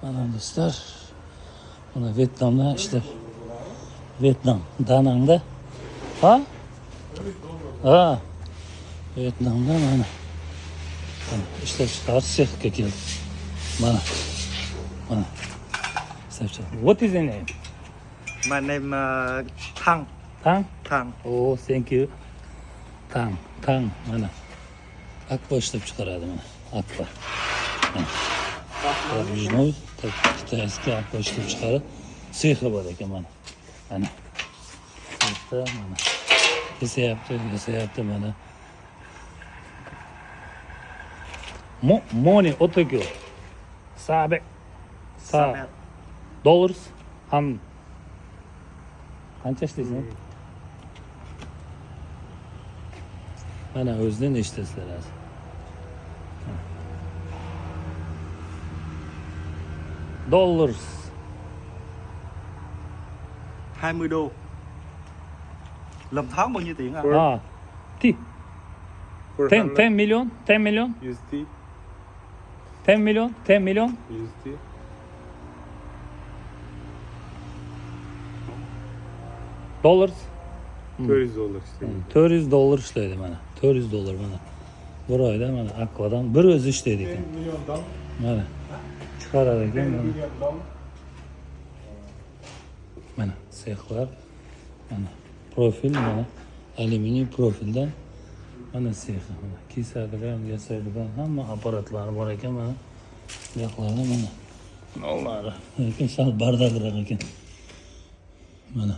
Mana do'stlar, buni Vyetnamda ishlab, Vyetnam Danangda. Ha? Ha. Vyetnamda mana ishlab chiqarish sexga keldi. Mana. What is your name? My name Thang. Tang? Thang. Oh, thank you. Tang. Mana. Akva ishlab chiqaradi mana. Akva. Rujnoy, kitayskiy akva ishlab chiqaradi. Sexi bor ekan mana. Ana. Mana. Kesayapti mana. Money otokyo. Sabe. Dollars. Qancha ishlaysan? Mana o'zidan eshitasiz. Dollars. 20 đô. Lầm tháng bao nhiêu tiền ạ? Ah. 10 million? 10 million? USD. 10 million? 10 million? USD. Dollars? $400 işte. $400 ishlaydi mana. $400 mana. Bir oyda mana Akvadan bir o'zi ishlaydi ekan. Milyondan. Mana. Chiqarar ekan mana. Milyondan. Mana sexlar. Mana profil mana alyuminiy profildan mana sex mana kesadigan, yasaydigan hamma apparatlari bor ekan mana. Yoqlarda mana. Nolari. Lekin sal bardaqroq ekan. Mana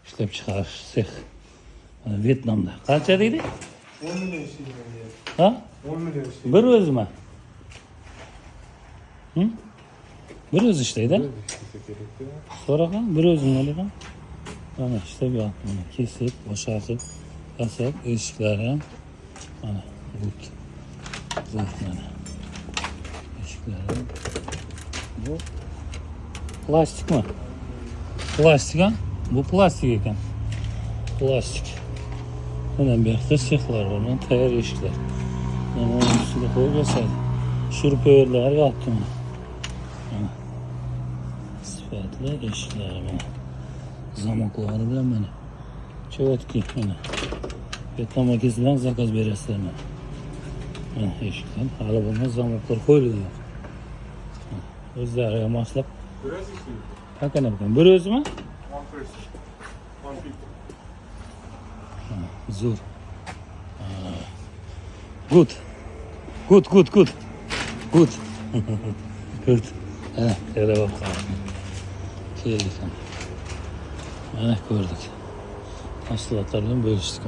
ishlab chiqarish sex. Mana Vyetnamda. Qancha deydi? 10 milyon işleyeceğim. Ha? 10 milyon işleyeceğim. Bir o'zimi? Bir o'zi ishlaydi. İşlese gerekli. So'ragan, bir o'zini olagan. Mana ishlab yotibdi. Mana kesib, bo'shatib, yasab, eshiklari ham mana but. Mana. Eshiklari. Bu plastikmi? Plastik ha? Bu plastik ekan. Plastik. Mana bu yerda sexlar bor, mana tayyor eshiklar. Mana ustiga qo'yib yasadi. Shurpyorlar yotdi mana. Mana. Sifatli eshiklari mana. Zamoklari bilan mana. Cho'tki mana. Vyetnam akasi bilan zakaz berasizlar mana. Mana eshiklar, hali bunga zamoklar qo'yilgan. O'zlariga moslab Biraz işleyeyim. pakana ekan. Bir o'zimi? One person. One people. Zo'r. Good. Good. Ha, yarab qoldi. Keldik. Mana ko'rdik. Mahsulotlar bilan bo'lishdik.